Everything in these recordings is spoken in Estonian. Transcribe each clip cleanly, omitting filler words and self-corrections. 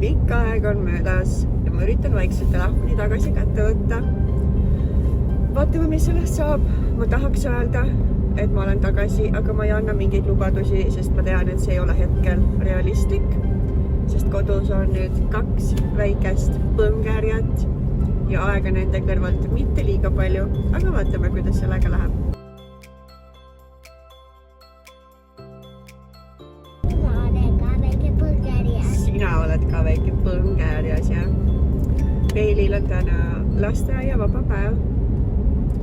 pikka aega on möödas ja ma üritan vaikselt telefoni tagasi kätte võtta. Vaatame, mis sellest saab. Ma tahaks öelda, et ma olen tagasi, aga ma ei anna mingeid lubadusi, sest ma tean, et see ei ole hetkel realistlik. Sest kodus on nüüd 2 väikest põngärjat ja aega nende kõrvalt mitte liiga palju, aga vaatame, kuidas sellega läheb. Sina oled ka väike põngärjas ja Reilil on täna lasteaia vaba päev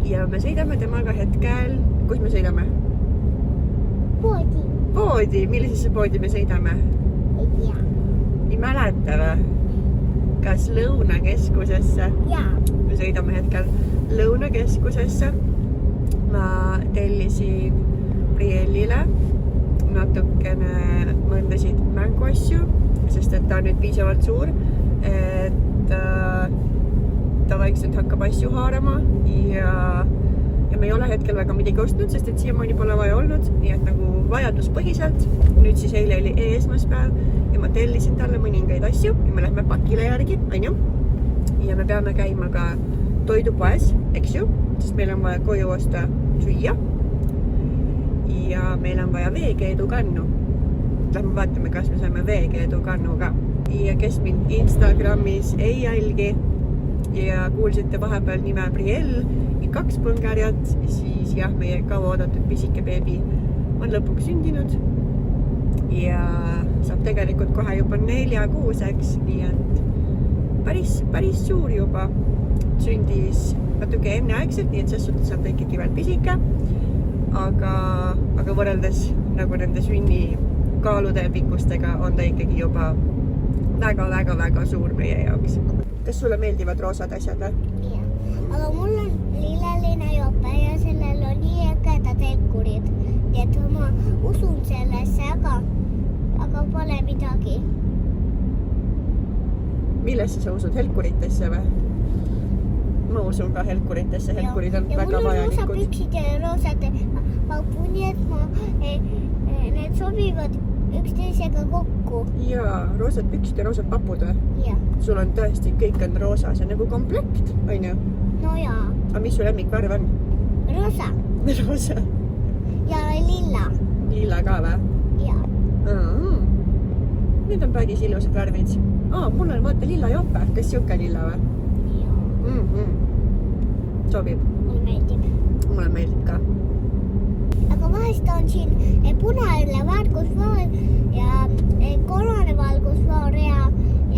ja me sõidame temaga hetkel, kus me sõidame? Poodi, millisesse poodi me sõidame? Ei tea. Ei mäleta või? Kas Lõunakeskusesse? Jaa. Me sõidame hetkel Lõunakeskusesse. Ma tellisin Briellile natukene mõndasid mänguasju, sest et ta on nüüd piisavalt suur, et ta vaikselt hakkab asju haarama ja me ei ole hetkel väga midagi ostnud, sest et siiamaani pole vaja olnud, nii et nagu vajaduspõhiselt. Nüüd siis eile oli esmaspäev ja ma tellisin talle mõningaid asju ja me lähme pakile järgi, onju. Ja me peame käima ka toidupoes, eks ju, sest meil on vaja koju osta süüa ja meil on vaja veekeedu kannu. Lähme vaatame, kas me saame veekeedu kannu ka. Ja kes mind Instagramis ei jälgi ja kuulsite vahepeal nime Briell ja 2 põngärjat, siis jah, meie kaua oodatud pisike beebi on lõpuks sündinud ja saab tegelikult kohe juba 4-kuuseks, nii et päris suur juba. Sündis natuke enneaegselt, nii et ses suhtes on ta ikkagi veel pisike, aga võrreldes nagu nende sünni kaalude pikkustega on ta ikkagi juba väga suur meie jaoks. Kas sulle meeldivad roosad asjad või? Jah. Aga mul on lilleline jope ja sellel on nii ägedad helkurid. Nii et ma usun sellesse, aga pole midagi. Millesse sa usud? Helkuritesse või? Ma usun ka helkuritesse. Helkurid on väga vajalikud. Ja mul on roosa püksid ja roosad papu, nii et need sobivad üksteisega kokku. Jaa, roosad püksid ja roosad papud või? Jah. Sul on tõesti, kõik on roosa, see on nagu komplekt, on ju? No jaa. Aga mis su lemmikvärv on? Roosa. Roosa. Ja lilla. Lilla ka või? Jaa. Need on päris ilusad värvid. Mul on vaata lilla jope, kas siuke lilla või? Jaa. Sobib. Mulle meeldib. Mulle meeldib ka. Aga vahest on siin punane valgusfoor ja kollane valgusfoor ja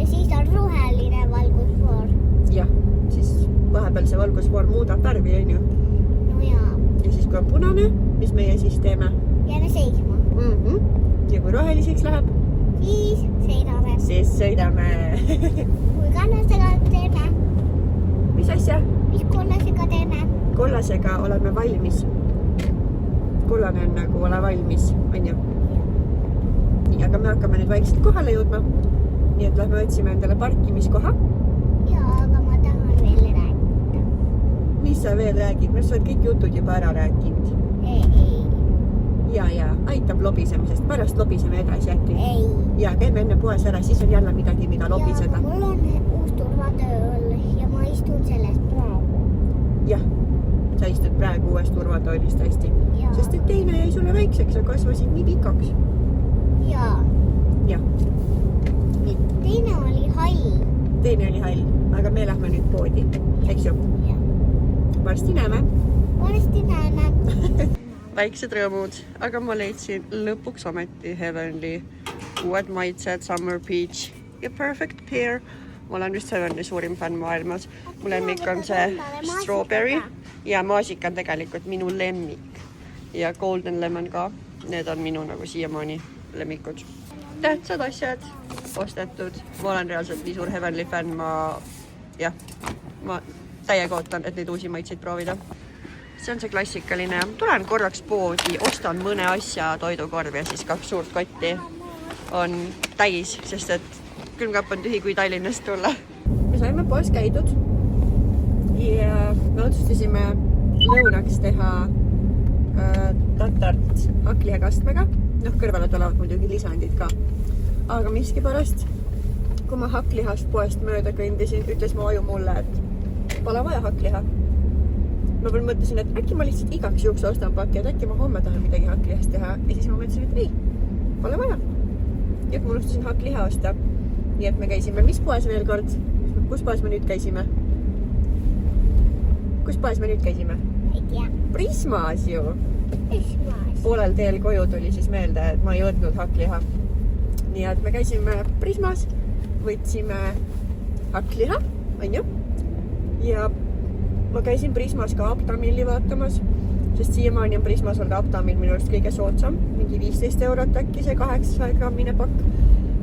siis on roheline valgusfoor. Jah, siis vahepeal see valgusfoor muudab värvi, on ju? No jaa. Ja siis kui on punane, mis meie siis teeme? Jääme seisma. Ja kui roheliseks läheb? Siis sõidame. Siis sõidame. Kui kollasega teeme? Mis asja? Mis kollasega teeme? Kollasega oleme valmis. Kollane on nagu ole valmis, on ju? Nii, aga me hakkame nüüd vaikselt kohale jõudma. Nii et lähme otsime endale parkimiskoha. Jaa, aga ma tahan veel rääkida. Mis sa veel räägid? Sa oled kõik jutud juba ära rääkinud. Ei. Ja, aitab lobisemisest. Pärast lobiseme edasi äkki. Ei. Ja, käime enne poes ära, siis on jälle midagi, mida lobiseda. Ja, mul on uus turvatööl ja ma istun sellest praegu. Jah, sa istud praegu uues turvatoolist hästi. Sest et teine jäi sulle väikseks ja kasvasid nii pikaks. Jaa. Jah. Nii. Teine oli hall. Aga me lähme nüüd poodi, eks ju? Jah. Varsti näeme. Väiksed rõõmud, aga ma leidsin lõpuks ometi Heavenly uued maitsed, Summer Peach ja Perfect Pear. Ma olen just Heavenly suurim fänn maailmas. Mu lemmik on see strawberry ja maasika on tegelikult minu lemmik. Ja Golden Lemon ka. Need on minu nagu siiamaani lemmikud. Tähtsad asjad ostetud. Ma olen reaalselt nii suur Heavenly fänn. Ma täiega ootan, et neid uusi maitseid proovida. See on see klassikaline. Tulen korraks poodi, ostan mõne asja toidukorvi ja siis 2 suurt kotti on täis, sest et külmkapp on tühi, kui Tallinnast tulla. Me saime poes käidud ja me otsustasime lõunaks teha tatart hakli ja kastmega. Kõrvale tulevad muidugi lisandid ka. Aga miskipärast kui ma hakklihast poest mööda kõndisin, ütles mu aju mulle, et pole vaja hakkliha. Ma veel mõtlesin, et äkki ma lihtsalt igaks juhuks ostan paki, et äkki ma homme tahan midagi hakklihast teha. Ja siis ma mõtlesin, et ei, pole vaja. Ja ma unustasin hakkliha osta. Nii et me käisime, mis poes veel kord? Kus poes me nüüd käisime? Kus poes me nüüd käisime? Ei tea. Prismas ju. Prismas. Poolel teel koju tuli siis meelde, et ma ei võtnud hakkliha. Nii et me käisime Prismas, võtsime hakkliha, on ju? Ja ma käisin Prismas ka Aptamilli vaatamas, sest siiamaani on Prismas olnud Aptamil minu arust kõige soodsam, mingi 15 eurot äkki see 800 grammine pakk,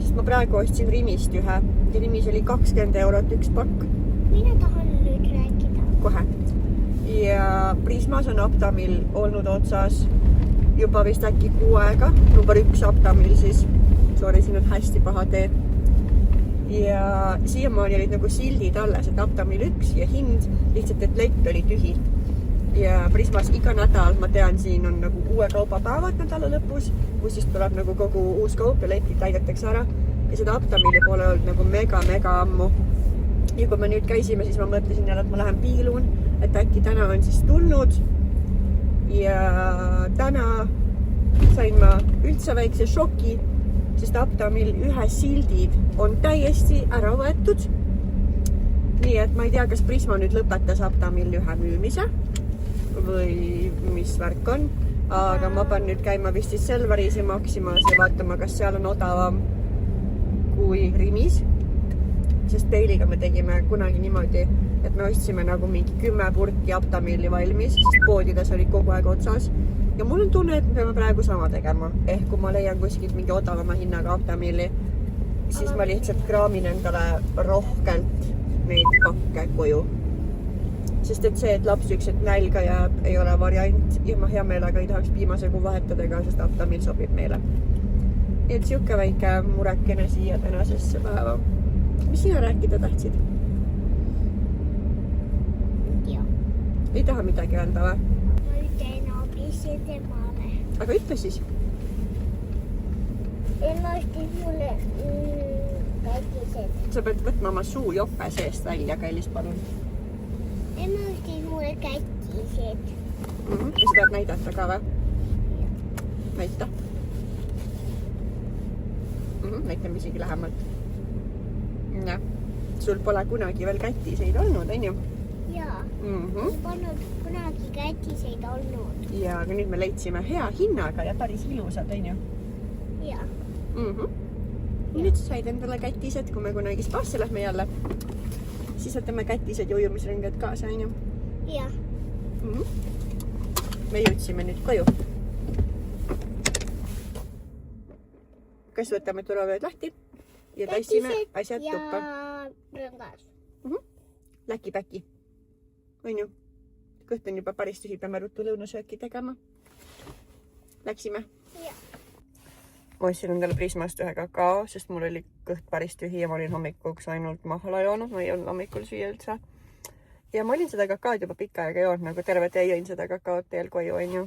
sest ma praegu ostsin Rimist ühe ja Rimis oli 20 eurot üks pakk. Mina tahan nüüd rääkida. Kohe. Ja Prismas on Aptamil olnud otsas juba vist äkki 6 aega, number 1 Aptamil siis, sorry, siin on hästi paha tee. Ja siiamaani olid nagu sildid alles, et Aptamil 1 ja hind, lihtsalt et lett oli tühi. Ja Prismas iga nädal, ma tean, siin on nagu uue kaubapäevad nädala lõpus, kus siis tuleb nagu kogu uus kaup ja letid täidetakse ära. Ja seda Aptamili pole olnud nagu mega ammu. Ja kui me nüüd käisime, siis ma mõtlesin jälle, et ma lähen piilun, et äkki täna on siis tulnud. Ja täna sain ma üldse väikse šoki, sest Aptamil ühe sildid on täiesti ära võetud. Nii et ma ei tea, kas Prisma nüüd lõpetas Aptamil ühe müümise või mis värk on. Aga ma pean nüüd käima vist siis Selveris ja Maximas ja vaatama, kas seal on odavam kui Rimis. Sest Peiliga me tegime kunagi niimoodi, et me ostsime nagu mingi 10 purki Aptamili valmis, sest poodides oli kogu aeg otsas. Ja mul on tunne, et me peame praegu sama tegema. Ehk kui ma leian kuskilt mingi odavama hinnaga Aptamili, siis ma lihtsalt kraamin endale rohkelt neid pakke koju. Sest et see, et laps ükselt nälga jääb, ei ole variant ja ma hea meelega ei tahaks piimasegu vahetada ka, sest Aptamil sobib meile. Nii et siuke väike murekene siia tänasesse päeva. Mis sina rääkida tahtsid? Joo. Ei taha midagi öelda või? Ma ütlen abisse temale. Aga ütle siis. Ema ostis mulle kätised. Sa pead võtma oma suu jope seest välja, Kailis, palun. Ema ostis mulle kätised. Ja sa tahad näidata ka või? Näita. Näitame isegi lähemalt. Ja. Sul pole kunagi veel kätiseid olnud, on ju? Jaa. Mul polnud kunagi kätiseid olnud. Ja, aga nüüd me leidsime hea hinnaga ja päris ilusad, on ju? Jaa. Nüüd said endale kätised, kui me kunagi spaasse lähme jälle. Siis võtame kätised ja ujumisrõngad kaasa, on ju? Jaa. Me jõudsime nüüd koju. Kas võtame turvavööd lahti? Ja tassime asjad tuppa. Ja rõngas. Läki-päki. On ju? Kõht on juba päris tühi, peame ruttu lõunasööki tegema. Läksime? Jah. Ma ostsin endale Prismast ühe kakao, sest mul oli kõht päris tühi ja ma olin hommikuks ainult mahla joonud. Ma ei olnud hommikul süüa üldse. Ja ma olin seda kakaod juba pikka aega joonud, nagu terve tee jõin seda kakaot teel koju, on ju.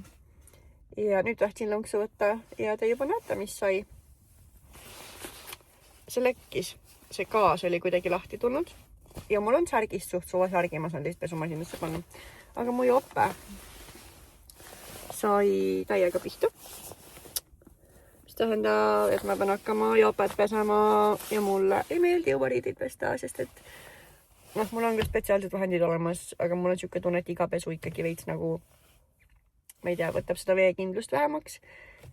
Ja nüüd tahtsin lonksu võtta ja te juba näete, mis sai. See lekkis, see gaas oli kuidagi lahti tulnud ja mul on särgist suht suva särgi, ma saan teist pesumasinasse panna. Aga mu jope sai täiega pihtu. Mis tähendab, et ma pean hakkama jopet pesema ja mulle ei meeldi õuariidid pesta, sest et mul on küll spetsiaalsed vahendid olemas, aga mul on siuke tunne, et iga pesu ikkagi veits nagu, ma ei tea, võtab seda veekindlust vähemaks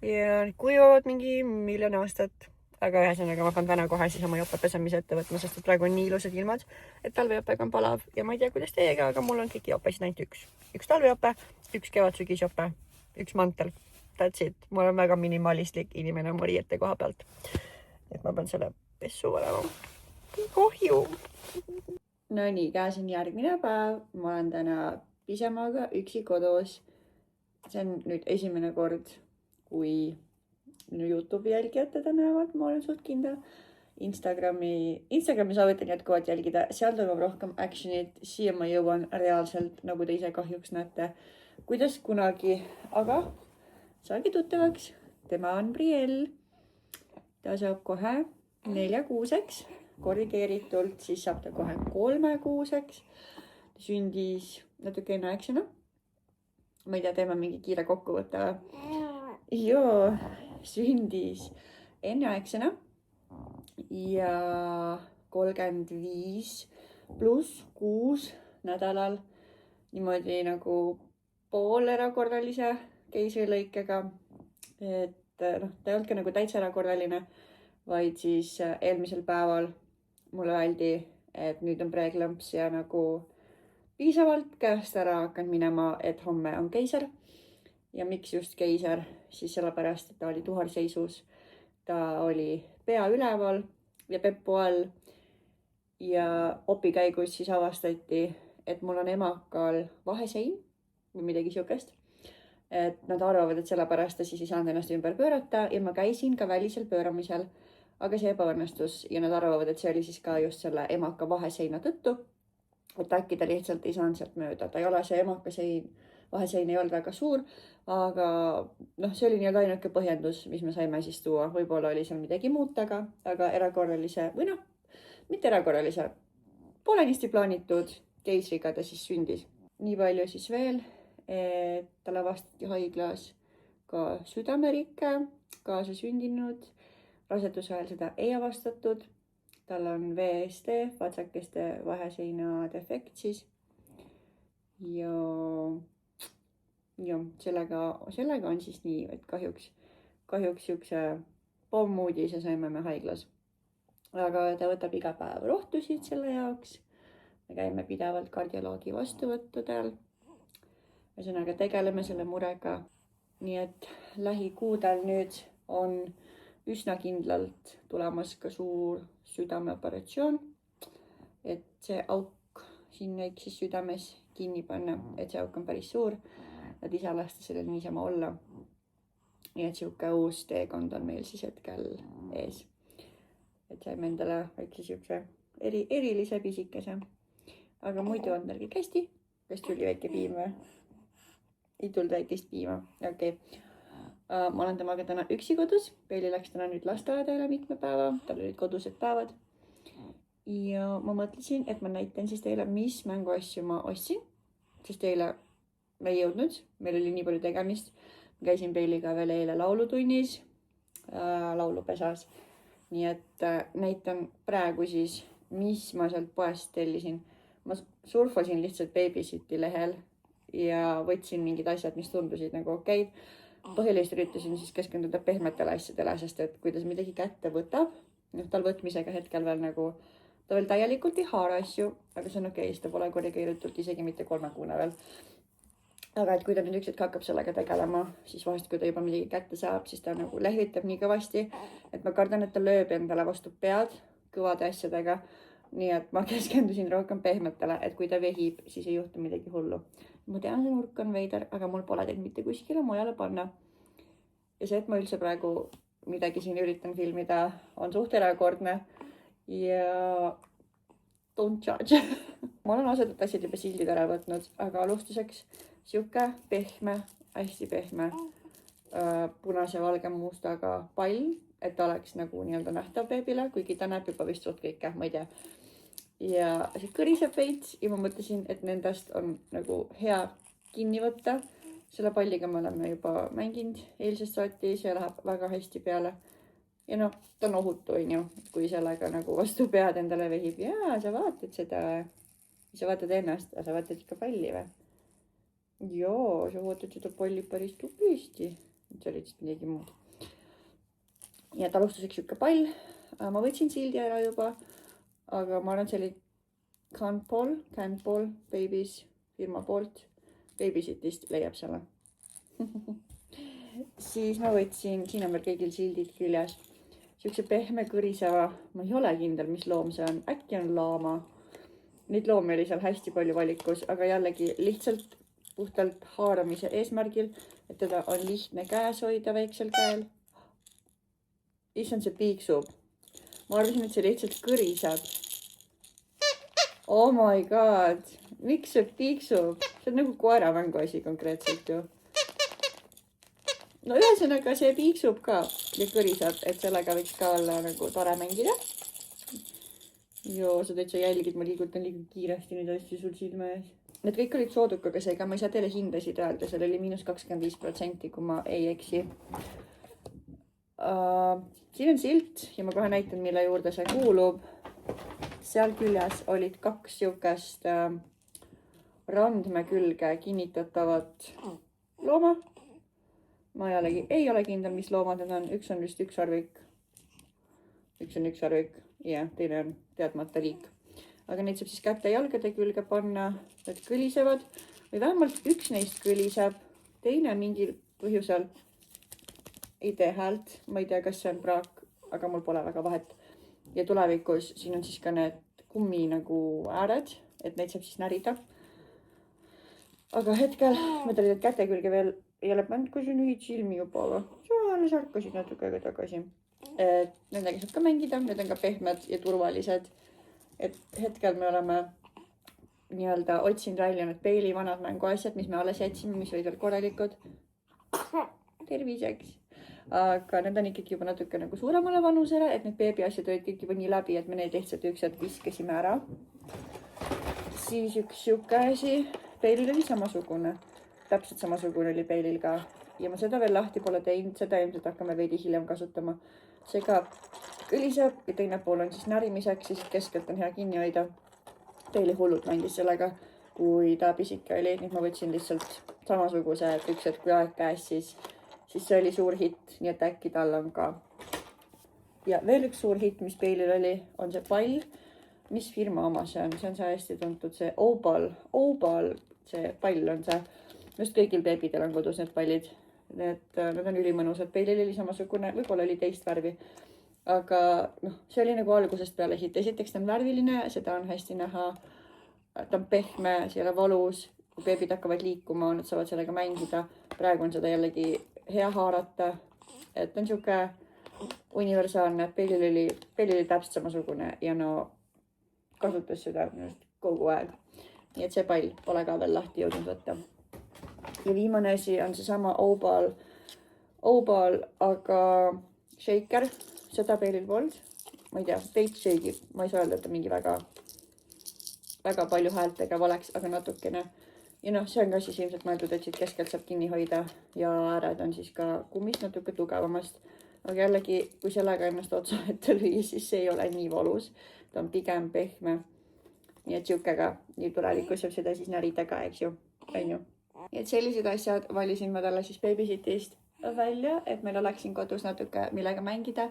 ja kuivavad mingi miljon aastat. Aga ühesõnaga ma pean täna kohe siis oma jope pesemise ette võtma, sest et praegu on nii ilusad ilmad, et talvejopega on palav ja ma ei tea, kuidas teiega, aga mul on kõik jopesid ainult üks. Üks talvejope, üks kevad-sügisjope, üks mantel. That's it. Mul on väga minimalistlik inimene oma riiete koha pealt. Et ma pean selle pessu olema. Kohju. No nii, käes on järgmine päev. Ma olen täna pisemaga üksi kodus. See on nüüd esimene kord, kui minu YouTube'i jälgijate näevad, ma olen suht kindel. Instagrami soovitan jätkuvalt jälgida, seal toimub rohkem actionit, siia ma jõuan reaalselt, nagu te ise kahjuks näete, kuidas kunagi, aga saagi tuttavaks, tema on Brielle. Ta saab kohe 4 kuuseks, korrigeeritult, siis saab ta kohe 3-kuuseks. Ta sündis natuke enneaegsena. Ma ei tea, teeme mingi kiire kokkuvõtte. Joo, sündis enneaegsena ja 35 pluss 6 nädalal niimoodi nagu pool erakorralise keisrilõikega. Et noh, ta ei olnudki nagu täitsa erakorraline, vaid siis eelmisel päeval mulle öeldi, et nüüd on preeklamps ja nagu piisavalt käest ära hakanud minema, et homme on keiser. Ja miks just keiser? Siis sellepärast, et ta oli tuharseisus. Ta oli pea üleval ja peppu all. Ja opi käigus siis avastati, et mul on emakal vahesein või midagi siukest. Et nad arvavad, et sellepärast ta siis ei saanud ennast ümber pöörata ja ma käisin ka välisel pööramisel, aga see ebaõnnestus ja nad arvavad, et see oli siis ka just selle emaka vaheseina tõttu. Et äkki ta lihtsalt ei saanud sealt mööda. Ta ei ole see emaka sein, vahesein ei olnud väga suur, aga noh, see oli nii-öelda ainuke põhjendus, mis me saime siis tuua. Võib-olla oli seal midagi muud taga, aga erakorralise või noh, mitte erakorralise, poolenisti plaanitud keisriga ta siis sündis. Nii palju siis veel, et talle avastati haiglas ka südamerike, kaasasündinud. Raseduse ajal seda ei avastatud. Tal on VSD, vatsakeste vaheseina defekt siis. Ja sellega on siis nii, et kahjuks siukse pommuudise saime me haiglas. Aga ta võtab iga päev rohtusid selle jaoks. Me käime pidevalt kardioloogi vastuvõttudel. Ühesõnaga tegeleme selle murega. Nii et lähikuudel nüüd on üsna kindlalt tulemas ka suur südameoperatsioon. Et see auk sinna siis südames kinni panna, et see auk on päris suur. Nad ise lasta sellel niisama olla. Nii et siuke uus teekond on meil siis hetkel ees. Et saime endale väikse siukse erilise pisikese. Aga muidu on tal kõik hästi. Kas tuli väike piim või? Ei tulnud väikest piima. Okei. Ma olen temaga täna üksi kodus. Peili läks täna nüüd lasteaeda üle mitme päeva. Tal olid kodused päevad. Ja ma mõtlesin, et ma näitan siis teile, mis mänguasju ma ostsin. Sest eile me ei jõudnud. Meil oli nii palju tegemist. Ma käisin Peiliga veel eile laulutunnis. Laulupesas. Nii et näitan praegu siis, mis ma sealt poest tellisin. Ma surfasin lihtsalt Babysiti lehel ja võtsin mingid asjad, mis tundusid nagu okeid. Põhiliselt üritasin siis keskenduda pehmetele asjadele, sest et kui ta midagi kätte võtab, tal võtmisega hetkel veel nagu, ta veel täielikult ei haara asju, aga see on okei, sest ta pole korrigeeritult isegi mitte 3 kuune veel. Aga et kui ta nüüd üks hetk hakkab sellega tegelema, siis vahest kui ta juba midagi kätte saab, siis ta nagu lehvitab nii kõvasti, et ma kardan, et ta lööb endale vastu pead kõvade asjadega. Nii et ma keskendusin rohkem pehmetele, et kui ta vehib, siis ei juhtu midagi hullu. Ma tean, see nurk on veider, aga mul pole teid mitte kuskile mujale panna. Ja see, et ma üldse praegu midagi siin üritan filmida, on suht erakordne. Ja don't judge. Ma olen osad asjad juba sildid ära võtnud, aga alustuseks siuke pehme, hästi pehme punase valge mustaga pall, et ta oleks nagu nii-öelda nähtav beebile, kuigi ta näeb juba vist suht kõike, ma ei tea. Ja see kõriseb veits ja ma mõtlesin, et nendest on nagu hea kinni võtta. Selle palliga me oleme juba mänginud eilsest saati, see läheb väga hästi peale. Ja noh, ta on ohutu, kui sellega nagu vastu pead endale vehib. Jaa, sa vaatad seda, sa vaatad ennast, aga sa vaatad ikka palli või? Joo, sa vaatad seda palli päris tublisti. See oli lihtsalt midagi muud. Ja alustuseks siuke pall. Ma võtsin sildi ära juba, aga ma arvan, see oli Canpol Babies firma poolt. Babysitist leiab selle. Siis ma võtsin, siin on veel kõigil sildid küljes. Siukse pehme kõriseva, ma ei ole kindel, mis loom see on. Äkki on laama. Neid loomi oli seal hästi palju valikus, aga jällegi lihtsalt puhtalt haaramise eesmärgil, et teda on lihtne käes hoida väiksel käel. Issand, see piiksub. Ma arvasin, et see lihtsalt kõriseb. Oh my god. Miks see piiksub? See on nagu koera mänguasi konkreetselt ju. No ühesõnaga see piiksub ka ja kõriseb, et sellega võiks ka olla nagu tore mängida. Joo, sa täitsa jälgid, ma liigutan liiga kiiresti neid asju sul silme ees. Need kõik olid soodukaga, seega ma ei saa teile hindasid öelda, seal oli -25%, kui ma ei eksi. Siin on silt ja ma kohe näitan, mille juurde see kuulub. Seal küljes olid 2 siukest randme külge kinnitatavat looma. Ma jällegi ei ole kindel, mis loomad need on. Üks on vist ükssarvik. Üks on ükssarvik ja teine on teadmata liik. Aga neid saab siis kätte ja jalgade külge panna. Need kõlisevad või vähemalt üks neist kõliseb. Teine mingil põhjusel ei tee häält. Ma ei tea, kas see on praak, aga mul pole väga vahet. Ja tulevikus siin on siis ka need kummi nagu ääred, et neid saab siis närida. Aga hetkel ma tulin need käte külge veel ei ole pannud, kui see nüüd silmi juba, aga alles ärkasid natuke aega tagasi. Et nendega saab ka mängida, need on ka pehmed ja turvalised. Et hetkel me oleme nii-öelda otsinud välja need peili vanad mänguasjad, mis me alles jätsime, mis olid veel korralikud. Terviseks. Aga need on ikkagi juba natuke nagu suuremale vanusele, et need beebi asjad olid kõik juba nii läbi, et me neid lihtsalt üks hetk viskasime ära. Siis üks siuke asi, peilil oli samasugune. Täpselt samasugune oli peilil ka. Ja ma seda veel lahti pole teinud, seda ilmselt hakkame veidi hiljem kasutama. See ka kõliseb ja teine pool on siis närimiseks, siis keskelt on hea kinni hoida. Peili hullult mängis sellega, kui ta pisike oli, nüüd ma võtsin lihtsalt samasuguse, et üks hetk kui aeg käes, siis see oli suur hitt, nii et äkki tal on ka. Ja veel üks suur hitt, mis peilil oli, on see pall. Mis firma oma see on? See on see hästi tuntud, see Obal, see pall on see. Just kõigil beebidel on kodus need pallid. Need on ülimõnusad. Peilil oli samasugune, võib-olla oli teist värvi. Aga see oli nagu algusest peale hitt. Esiteks ta on värviline, seda on hästi näha. Ta on pehme, see ei ole valus. Kui beebid hakkavad liikuma, nad saavad sellega mängida. Praegu on seda jällegi hea haarata. Et on siuke universaalne. Peilil oli täpselt samasugune ja kasutas seda kogu aeg. Nii et see pall pole ka veel lahti jõudnud võtta. Ja viimane asi on seesama Obal, aga shaker, seda peilil polnud. Ma ei tea, veits shake'ib, ma ei saa öelda, et ta mingi väga palju häältega valeks, aga natukene. Ja see on ka siis ilmselt mõeldud, et siit keskelt saab kinni hoida ja ääred on siis ka kummist natuke tugevamast. Aga jällegi, kui sellega ennast otsa ette lüüa, siis see ei ole nii valus. Ta on pigem pehme. Nii et siukega, nii tulevikus saab seda siis närida ka, eks ju. Nii et sellised asjad valisin ma talle siis babysitist välja, et meil oleks siin kodus natuke millega mängida.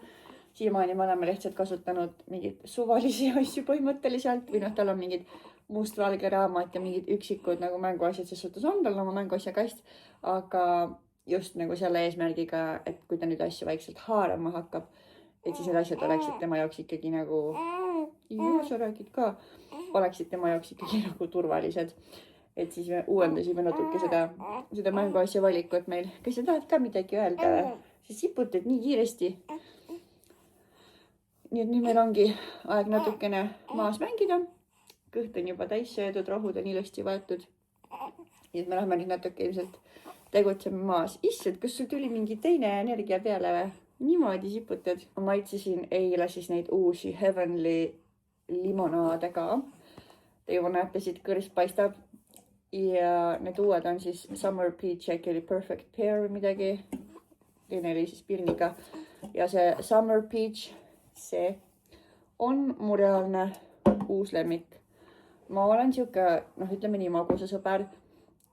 Siiamaani me oleme lihtsalt kasutanud mingid suvalisi asju põhimõtteliselt või tal on mingid mustvalge raamat ja mingid üksikud nagu mänguasjad, ses suhtes on tal oma mänguasja kast, aga just nagu selle eesmärgiga, et kui ta nüüd asju vaikselt haarama hakkab, et siis need asjad oleksid tema jaoks ikkagi nagu, sa räägid ka, oleksid tema jaoks ikkagi nagu turvalised. Et siis me uuendasime natuke seda mänguasja valikut meil. Kas sa tahad ka midagi öelda? Sa siputad nii kiiresti. Nii et nüüd meil ongi aeg natukene maas mängida. Kõht on juba täis söödud, rohud on ilusti võetud. Nii et me lähme nüüd natuke ilmselt tegutseme maas. Issand, kas sul tuli mingi teine energia peale või? Niimoodi siputad. Ma maitsesin eile siis neid uusi Heavenly limonaade ka. Te juba näete, siit kõrst paistab. Ja need uued on siis Summer Peach, äkki oli Perfect Pear või midagi. Teine oli siis pirniga. Ja see Summer Peach, see on mu reaalne uus lemmik. Ma olen siuke, ütleme nii magusa sõber.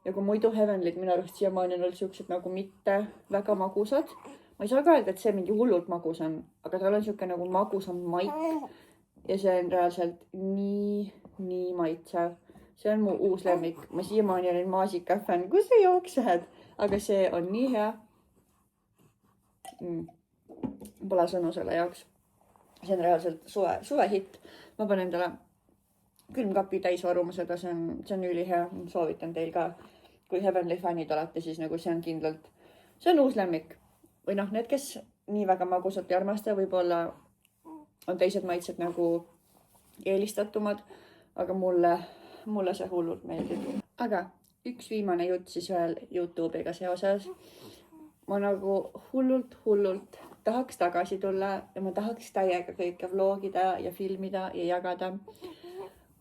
Ja kui muidu Heavenly'd minu arust siiamaani on olnud siuksed nagu mitte väga magusad. Ma ei saa ka öelda, et see mingi hullult magus on, aga tal on siuke nagu magusam maik. Ja see on reaalselt nii maitsev. See on mu uus lemmik. Ma siiamaani olin maasikafän. Kus sa jooksed? Aga see on nii hea. Pole sõnu selle jaoks. See on reaalselt suvehitt. Ma panen endale külmkapi täis varuma seda. See on ülihea. Soovitan teil ka. Kui Heavenly fännid olete, siis nagu see on kindlalt. See on uus lemmik. Või need, kes nii väga magusat ei armasta, võib-olla on teised maitsed nagu eelistatumad. Aga mulle see hullult meeldib. Aga üks viimane jutt siis veel YouTube'iga seoses. Ma nagu hullult tahaks tagasi tulla ja ma tahaks täiega kõike vlogida ja filmida ja jagada.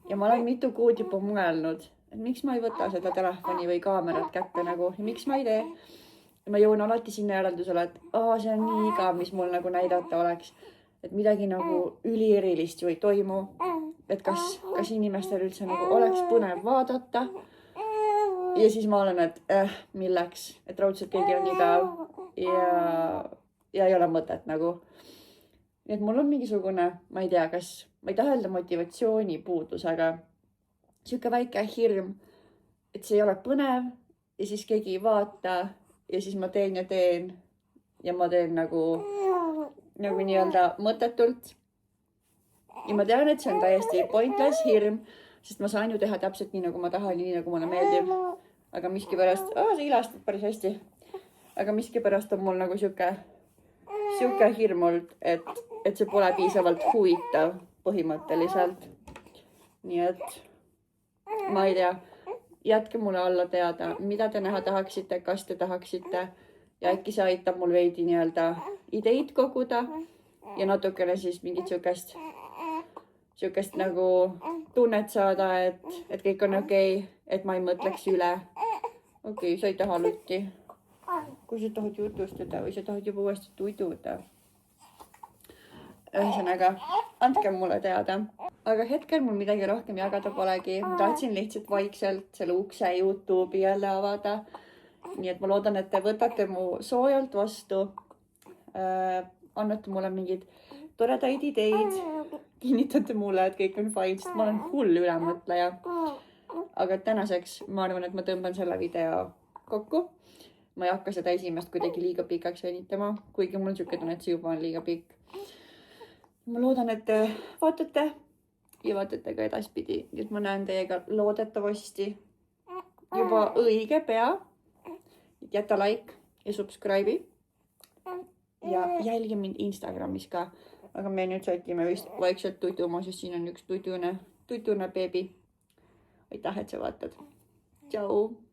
Ja ma olen mitu kuud juba mõelnud, et miks ma ei võta seda telefoni või kaamerat kätte nagu ja miks ma ei tee. Ja ma jõuan alati sinna järeldusele, et see on nii igav, mis mul nagu näidata oleks. Et midagi nagu ülierilist ju ei toimu. Et kas inimestel üldse nagu oleks põnev vaadata. Ja siis ma olen, et milleks, et raudselt kõigil on igav ja ei ole mõtet nagu. Nii et mul on mingisugune, ma ei tea, ma ei taha öelda motivatsiooni puudus, aga siuke väike hirm, et see ei ole põnev ja siis keegi ei vaata ja siis ma teen ja ma teen nagu nii-öelda mõttetult. Ja ma tean, et see on täiesti pointless hirm, sest ma saan ju teha täpselt nii, nagu ma tahan, nii nagu mulle meeldib. Aga miskipärast, see ilastub päris hästi. Aga miskipärast on mul nagu siuke hirm olnud, et see pole piisavalt huvitav põhimõtteliselt. Nii et ma ei tea, jätke mulle alla teada, mida te näha tahaksite, kas te tahaksite ja äkki see aitab mul veidi nii-öelda ideid koguda ja natukene siis mingit siukest nagu tunnet saada, et kõik on okei, et ma ei mõtleks üle. Okei, sa ei taha lutti. Kui sa tahad jutustada või sa tahad juba uuesti tududa. Ühesõnaga, andke mulle teada. Aga hetkel mul midagi rohkem jagada polegi. Tahtsin lihtsalt vaikselt selle ukse YouTube'i jälle avada. Nii et ma loodan, et te võtate mu soojalt vastu. Annate mulle mingid toredaid ideid. Kinnitate mulle, et kõik on fine, sest ma olen hull ülemõtleja. Aga tänaseks ma arvan, et ma tõmban selle video kokku. Ma ei hakka seda esimest kuidagi liiga pikaks venitama, kuigi mul on siuke tunne, et see juba on liiga pikk. Ma loodan, et te vaatate ja vaatate ka edaspidi. Et ma näen teiega loodetavasti juba õige pea. Jäta like ja subscribe'i. Ja jälgi mind Instagramis ka. Aga me nüüd sätime vist vaikselt tutuma, sest siin on üks tutune beebi. Aitäh, et sa vaatad. Tšau!